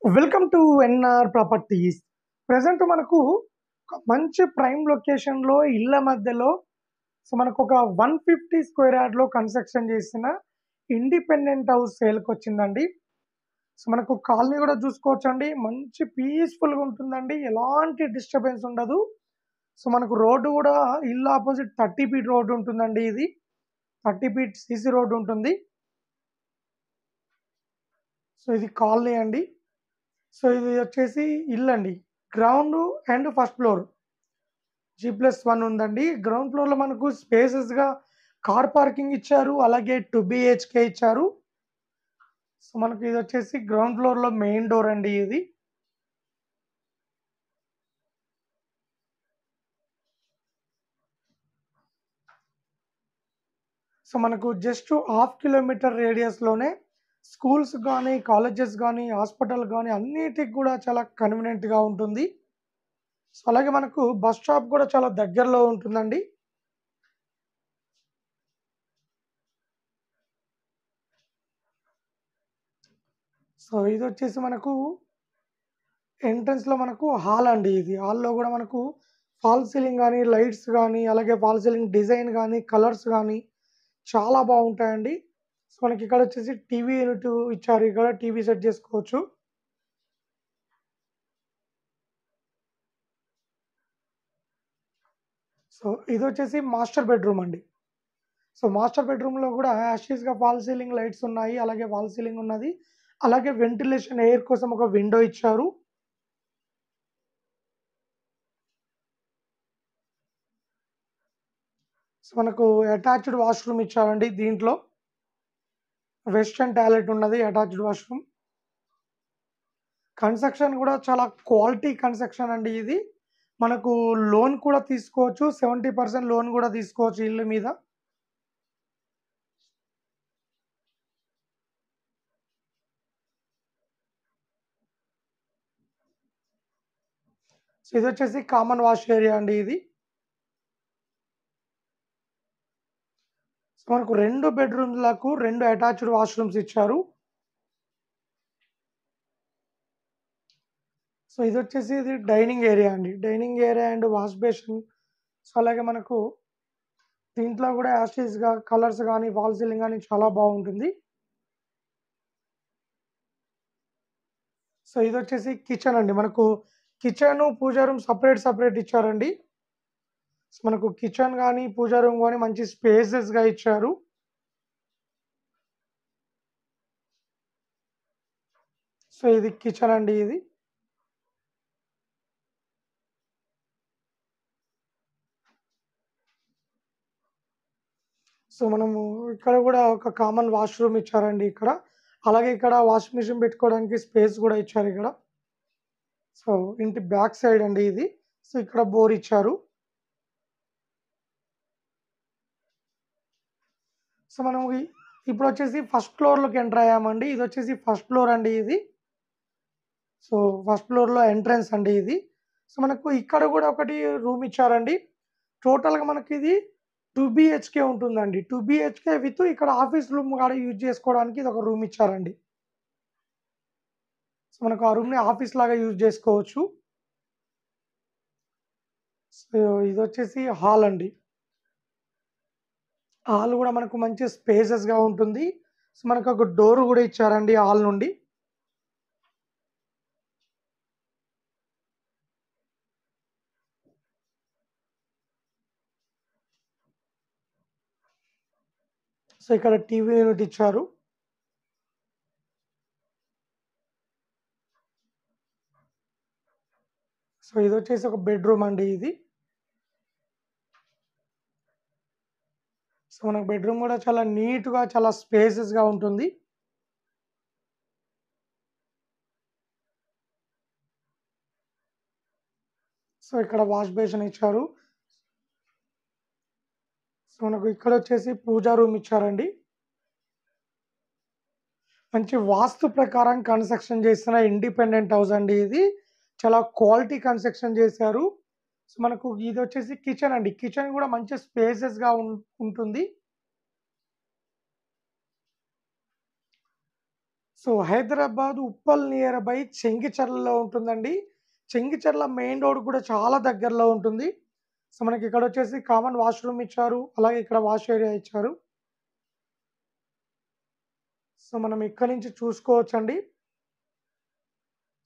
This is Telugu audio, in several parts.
Welcome to NR properties. Present మనకు ఒక మంచి ప్రైమ్ లొకేషన్‌లో ఇళ్ళ మధ్యలో మనకు ఒక 150 స్క్వేర్ యార్డ్‌లో కన్‌స్ట్రక్షన్ చేసిన ఇండిపెండెంట్ హౌస్ సేల్‌కొచ్చిందండి. మనకు కాలనీ కూడా చూసుకోవచ్చండి. మంచి పీస్‌ఫుల్‌గా ఉంటుందండి. ఎలాంటి డిస్టర్బెన్స్ ఉండదు. మనకు రోడ్డు కూడా ఇల్లు అపోజిట్ 30 ఫీట్ రోడ్ ఉంటుందండి ఇది. 30 ఫీట్ సీసీ రోడ్ ఉంటుంది. ఇది కాలనీ అండి. ఇది వచ్చేసి ఇల్లండి. Ground and first floor. G+1 ఉందండి. గ్రౌండ్ ఫ్లోర్‌లో మనకు స్పేసెస్‌గా కార్ పార్కింగ్ ఇచ్చారు. అలాగే 2 బీహెచ్‌కే ఇచ్చారు. మనకి ఇదొచ్చేసి గ్రౌండ్ ఫ్లోర్‌లో మెయిన్ డోర్ అండి ఇది. మనకు జస్ట్ హాఫ్ కిలోమీటర్ రేడియస్‌లోనే స్కూల్స్ గానీ, కాలేజెస్ గానీ, హాస్పిటల్ గానీ అన్నిటికి కూడా చాలా కన్వీనియంట్‌గా ఉంటుంది. అలాగే మనకు బస్ స్టాప్ కూడా చాలా దగ్గరలో ఉంటుందండి. ఇదొచ్చేసి మనకు ఎంట్రన్స్‌లో మనకు హాల్ అండి ఇది. హాల్‌లో గూడా మనకు ఫాల్ సీలింగ్ గానీ, లైట్స్ గానీ, అలాగే ఫాల్ సీలింగ్ డిజైన్ గానీ, కలర్స్ గానీ చాలా బావుంటాయండి. మనకిక్కడొచ్చేసి టీవీ యూనిట్ ఇచ్చారు. ఇక్కడ టీవీ సెట్ జేసుకోవచ్చు. ఇదొచ్చేసి మాస్టర్ బెడ్‌రూమ్ అండి. మాస్టర్ బెడ్‌రూమ్‌లో గూడా యాస్ టీజ్‌గా ఫాల్ సీలింగ్ లైట్స్ ఉన్నాయి. అలాగే ఫాల్ సీలింగ్ ఉన్నది. అలాగే వెంటిలేషన్ ఎయిర్ కోసం ఒక విండో ఇచ్చారు. మనకు అటాచ్డ్ వాష్‌రూమ్ ఇచ్చారండి దీంట్లో. వెస్టర్న్ టాయిలెట్ ఉన్నది. Attached washroom. కన్‌స్ట్రక్షన్ గూడా చాలా క్వాలిటీ కన్‌స్ట్రక్షన్ అండి ఇది. మనకు లోన్ కూడా తీసుకోవచ్చు. 70% లోన్ గూడా తీసుకోవచ్చు ఇల్లు మీద. ఇదొచ్చేసి కామన్ వాష్ ఏరియా అండి ఇది. మనకు 2 బెడ్‌రూమ్‌లకు 2 అటాచ్డ్ వాష్‌రూమ్స్ ఇచ్చారు. ఇది డైనింగ్ ఏరియా అండి. Dining area and wash basin. అలాగే మనకు దీంట్లో గూడా యాస్ టీజ్‌గా కలర్స్ గానీ, వాల్ సీలింగ్ గానీ చాలా బావుంటుంది. ఇదొచ్చేసి కిచెన్ అండి. మనకు కిచెను, పూజా రూమ్ సెపరేట్ ఇచ్చారండి. మనకు కిచెన్ గానీ, పూజా రూమ్ గానీ మంచి స్పేసెస్‌గా ఇచ్చారు. ఇది కిచెన్ అండి ఇది. మనము ఇక్కడ గూడా ఒక కామన్ వాష్‌రూమ్ ఇచ్చారండి ఇక్కడ. అలాగే ఇక్కడ వాషింగ్ మెషిన్ పెట్టుకోవడానికి స్పేస్ గూడా ఇచ్చారిక్కడ. సో, ఇంటి బ్యాక్ సైడ్ అండి ఇది. ఇక్కడ బోర్ ఇచ్చారు. మనం ఇప్పుడొచ్చేసి ఫస్ట్ ఫ్లోర్‌లోకి ఎంటర్ అయ్యామండి. ఇదొచ్చేసి ఫస్ట్ ఫ్లోర్ అండి ఇది. ఫస్ట్ ఫ్లోర్‌లో ఎంట్రన్స్ అండి ఇది. మనకు ఇక్కడ గూడా ఒకటి రూమ్ ఇచ్చారండి. టోటల్‌గా మనకిది 2 బీహెచ్‌కే ఉంటుందండి. 2 బీహెచ్‌కే విత్ ఇక్కడ ఆఫీస్ రూమ్ గూడా యూజ్ చేసుకోవడానికి ఇదొక రూమ్ ఇచ్చారండి. మనకు ఆ రూమ్‌ని ఆఫీస్‌లాగా యూజ్ జేసుకోవచ్చు. సో, ఇదొచ్చేసి హాల్ అండి. హాల్ గూడా మనకు మంచి స్పేసెస్‌గా ఉంటుంది. మనకొక డోర్ గూడా ఇచ్చారండి హాల్ నుండి. ఇక్కడ టీవీ యూనిట్ ఇచ్చారు. ఇదొచ్చేసి ఒక బెడ్‌రూమ్ అండి ఇది. మనకు బెడ్‌రూమ్ గూడా చాలా నీట్‌గా, చాలా స్పేసెస్‌గా ఉంటుంది. ఇక్కడ వాష్ బేసిన్ ఇచ్చారు. మనకు ఇక్కడొచ్చేసి పూజా రూమ్ ఇచ్చారండి. మంచి వాస్తు ప్రకారం కన్‌స్ట్రక్షన్ చేసిన ఇండిపెండెంట్ హౌస్ అండి ఇది. చాలా క్వాలిటీ కన్‌స్ట్రక్షన్ చేశారు. మనకు ఇదొచ్చేసి కిచెన్ అండి. కిచెన్ గూడా మంచి స్పేసెస్‌గా ఉంటుంది. So Hyderabad Uppal near by చెంగిచెర్లలో ఉంటుందండి. చెంగిచెర్ల మెయిన్ రోడ్ కూడా చాలా దగ్గరలో ఉంటుంది. సో మనకి ఇక్కడొచ్చేసి కామన్ వాష్‌రూమ్ ఇచ్చారు. అలాగే ఇక్కడ వాష్ ఏరియా ఇచ్చారు. సో మనం ఇక్కడి నుంచి చూసుకోవచ్చండి.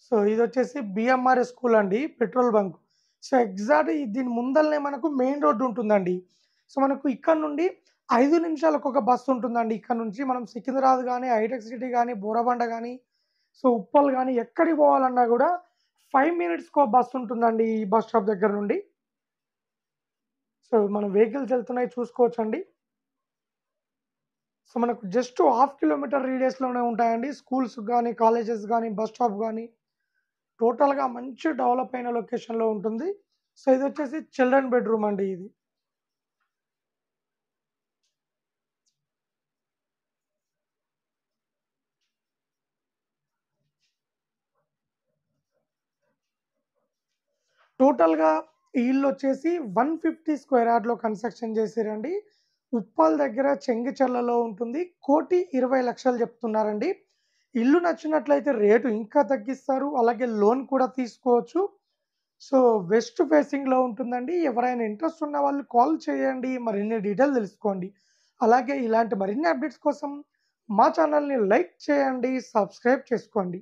సో ఇదొచ్చేసి బిఎంఆర్ఎస్ స్కూల్ అండి. Petrol bunk. సో ఎగ్జాక్ట్ దీని ముందలనే మనకు మెయిన్ రోడ్ ఉంటుందండి. సో మనకు ఇక్కడ నుండి 5 నిమిషాలకు ఒక బస్సు ఉంటుందండి. ఇక్కడ నుంచి మనం సికింద్రాబాద్ గాని, హైటెక్ సిటీ గాని, బోరబండ గాని, సో ఉప్పల్ గాని ఎక్కడికి పోవాలన్నా గూడా 5 మినిట్స్‌కో బస్సు ఉంటుందండి ఈ బస్ స్టాప్ దగ్గర నుండి. సో మనం వెహికల్స్ ఎళ్తున్నాయి చూసుకోవచ్చండి. సో మనకు జస్ట్ హాఫ్ కిలోమీటర్ రేడియస్‌లోనే ఉంటాయండి. స్కూల్స్ గాని, కాలేజెస్ గాని, బస్ స్టాప్ గాని. టోటల్‌గా మంచి డెవలప్ అయిన లొకేషన్‌లో ఉంటుంది. సో ఇదొచ్చేసి చిల్డ్రన్ బెడ్‌రూమ్ అండి ఇది. టోటల్‌గా ఈ ఇల్లొచ్చేసి 150 స్క్వేర్ యార్డ్‌లో కన్‌స్ట్రక్షన్ చేసిర్రండి. ఉప్పల్ దగ్గర చెంగిచెర్లలో ఉంటుంది. 1,20,00,000 చెప్తున్నారండి. ఇల్లు నచ్చినట్లయితే రేటు ఇంకా తగ్గిస్తారు. అలాగే లోన్ కూడా తీసుకోవచ్చు. సో వెస్ట్ ఫేసింగ్‌లో ఉంటుందండి. ఎవరైనా ఇంట్రెస్ట్ ఉన్న వాళ్ళు కాల్ చేయండి. మరిన్ని డీటెయిల్ తెలుసుకోండి. అలాగే ఇలాంటి మరిన్ని అప్డేట్స్ కోసం మా ఛానల్‌ని లైక్ చేయండి, సబ్స్క్రైబ్ చేసుకోండి.